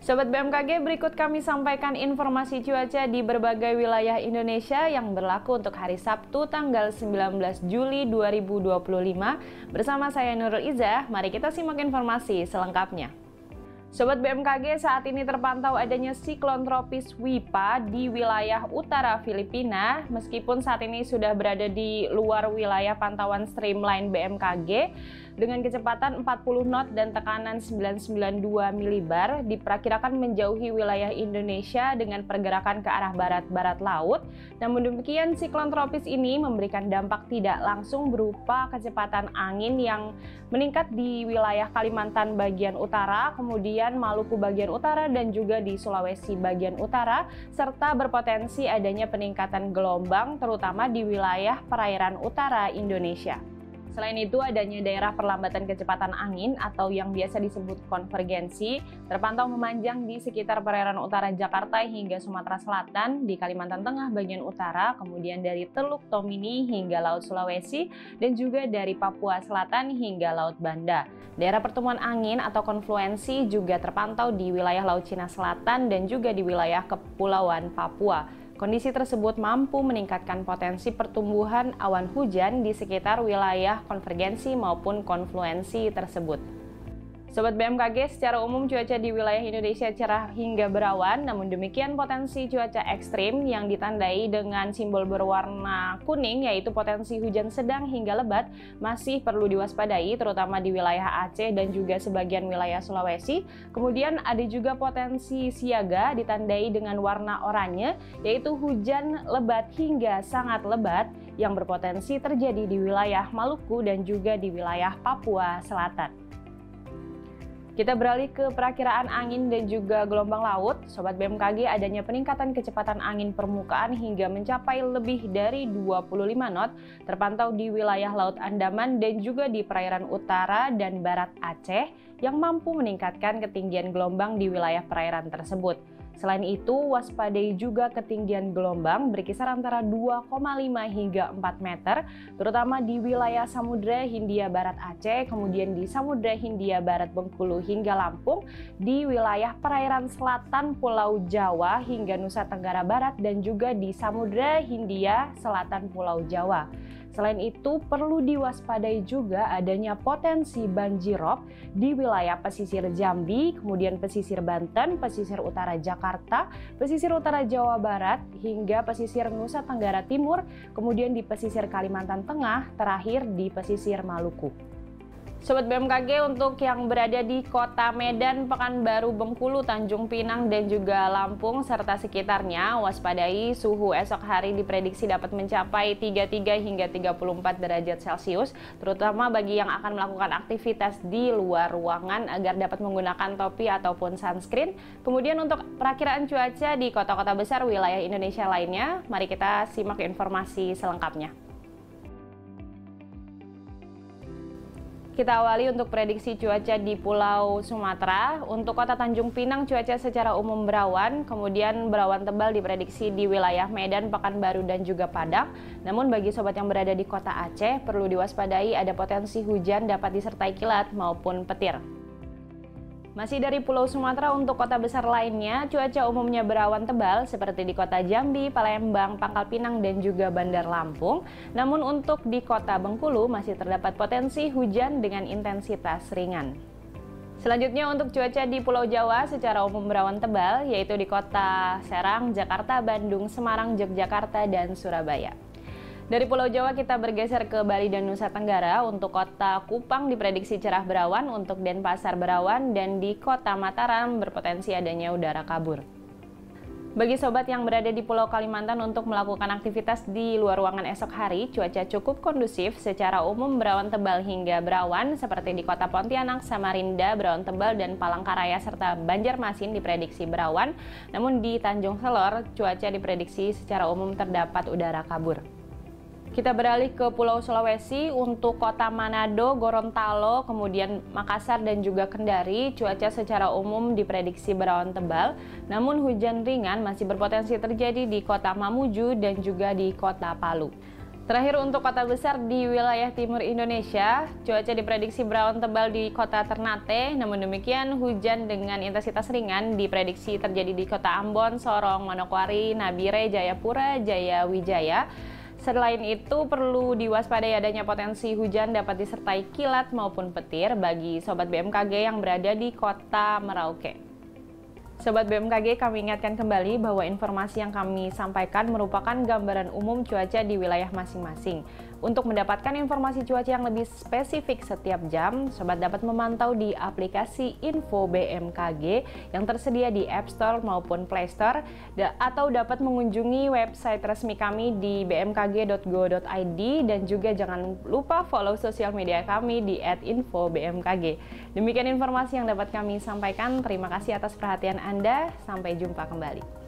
Sobat BMKG, berikut kami sampaikan informasi cuaca di berbagai wilayah Indonesia yang berlaku untuk hari Sabtu tanggal 19 Juli 2025. Bersama saya Nurul Izzah, mari kita simak informasi selengkapnya. Sobat BMKG, saat ini terpantau adanya siklon tropis Wipa di wilayah utara Filipina. Meskipun saat ini sudah berada di luar wilayah pantauan streamline BMKG dengan kecepatan 40 knot dan tekanan 992 milibar, diperkirakan menjauhi wilayah Indonesia dengan pergerakan ke arah barat-barat laut. Namun demikian, siklon tropis ini memberikan dampak tidak langsung berupa kecepatan angin yang meningkat di wilayah Kalimantan bagian utara, kemudian Maluku bagian utara dan juga di Sulawesi bagian utara, serta berpotensi adanya peningkatan gelombang terutama di wilayah perairan utara Indonesia. Selain itu, adanya daerah perlambatan kecepatan angin atau yang biasa disebut konvergensi terpantau memanjang di sekitar perairan utara Jakarta hingga Sumatera Selatan, di Kalimantan Tengah bagian utara, kemudian dari Teluk Tomini hingga Laut Sulawesi, dan juga dari Papua Selatan hingga Laut Banda. Daerah pertemuan angin atau konfluensi juga terpantau di wilayah Laut Cina Selatan dan juga di wilayah Kepulauan Papua. Kondisi tersebut mampu meningkatkan potensi pertumbuhan awan hujan di sekitar wilayah konvergensi maupun konfluensi tersebut. Sobat BMKG, secara umum cuaca di wilayah Indonesia cerah hingga berawan, namun demikian potensi cuaca ekstrim yang ditandai dengan simbol berwarna kuning yaitu potensi hujan sedang hingga lebat masih perlu diwaspadai terutama di wilayah Aceh dan juga sebagian wilayah Sulawesi. Kemudian ada juga potensi siaga ditandai dengan warna oranye yaitu hujan lebat hingga sangat lebat yang berpotensi terjadi di wilayah Maluku dan juga di wilayah Papua Selatan. Kita beralih ke perakiraan angin dan juga gelombang laut. Sobat BMKG, adanya peningkatan kecepatan angin permukaan hingga mencapai lebih dari 25 knot terpantau di wilayah Laut Andaman dan juga di perairan utara dan barat Aceh yang mampu meningkatkan ketinggian gelombang di wilayah perairan tersebut. Selain itu, waspadai juga ketinggian gelombang berkisar antara 2,5 hingga 4 meter, terutama di wilayah Samudra Hindia Barat Aceh, kemudian di Samudra Hindia Barat Bengkulu hingga Lampung, di wilayah perairan selatan Pulau Jawa hingga Nusa Tenggara Barat, dan juga di Samudra Hindia Selatan Pulau Jawa. Selain itu, perlu diwaspadai juga adanya potensi banjirop di wilayah pesisir Jambi, kemudian pesisir Banten, pesisir utara Jakarta, pesisir utara Jawa Barat, hingga pesisir Nusa Tenggara Timur, kemudian di pesisir Kalimantan Tengah, terakhir di pesisir Maluku. Sobat BMKG, untuk yang berada di Kota Medan, Pekanbaru, Bengkulu, Tanjung Pinang, dan juga Lampung serta sekitarnya, waspadai suhu esok hari diprediksi dapat mencapai 33 hingga 34 derajat Celcius, terutama bagi yang akan melakukan aktivitas di luar ruangan agar dapat menggunakan topi ataupun sunscreen. Kemudian untuk perakiraan cuaca di kota-kota besar wilayah Indonesia lainnya, mari kita simak informasi selengkapnya. Kita awali untuk prediksi cuaca di Pulau Sumatera. Untuk kota Tanjung Pinang, cuaca secara umum berawan, kemudian berawan tebal diprediksi di wilayah Medan, Pekanbaru, dan juga Padang. Namun bagi sobat yang berada di kota Aceh, perlu diwaspadai ada potensi hujan dapat disertai kilat maupun petir. Masih dari Pulau Sumatera, untuk kota besar lainnya, cuaca umumnya berawan tebal seperti di kota Jambi, Palembang, Pangkal Pinang, dan juga Bandar Lampung. Namun untuk di kota Bengkulu masih terdapat potensi hujan dengan intensitas ringan. Selanjutnya untuk cuaca di Pulau Jawa secara umum berawan tebal, yaitu di kota Serang, Jakarta, Bandung, Semarang, Yogyakarta, dan Surabaya. Dari Pulau Jawa kita bergeser ke Bali dan Nusa Tenggara. Untuk kota Kupang diprediksi cerah berawan, untuk Denpasar berawan, dan di kota Mataram berpotensi adanya udara kabur. Bagi sobat yang berada di Pulau Kalimantan untuk melakukan aktivitas di luar ruangan esok hari, cuaca cukup kondusif, secara umum berawan tebal hingga berawan, seperti di kota Pontianak, Samarinda berawan tebal, dan Palangkaraya serta Banjarmasin diprediksi berawan. Namun di Tanjung Selor, cuaca diprediksi secara umum terdapat udara kabur. Kita beralih ke Pulau Sulawesi. Untuk kota Manado, Gorontalo, kemudian Makassar dan juga Kendari, cuaca secara umum diprediksi berawan tebal, namun hujan ringan masih berpotensi terjadi di kota Mamuju dan juga di kota Palu. Terakhir untuk kota besar di wilayah timur Indonesia, cuaca diprediksi berawan tebal di kota Ternate, namun demikian hujan dengan intensitas ringan diprediksi terjadi di kota Ambon, Sorong, Manokwari, Nabire, Jayapura, Jayawijaya. Selain itu, perlu diwaspadai adanya potensi hujan dapat disertai kilat maupun petir bagi Sobat BMKG yang berada di kota Merauke. Sobat BMKG, kami ingatkan kembali bahwa informasi yang kami sampaikan merupakan gambaran umum cuaca di wilayah masing-masing. Untuk mendapatkan informasi cuaca yang lebih spesifik setiap jam, Sobat dapat memantau di aplikasi Info BMKG yang tersedia di App Store maupun Play Store, atau dapat mengunjungi website resmi kami di bmkg.go.id, dan juga jangan lupa follow sosial media kami di @infobmkg. Demikian informasi yang dapat kami sampaikan. Terima kasih atas perhatian Anda. Sampai jumpa kembali.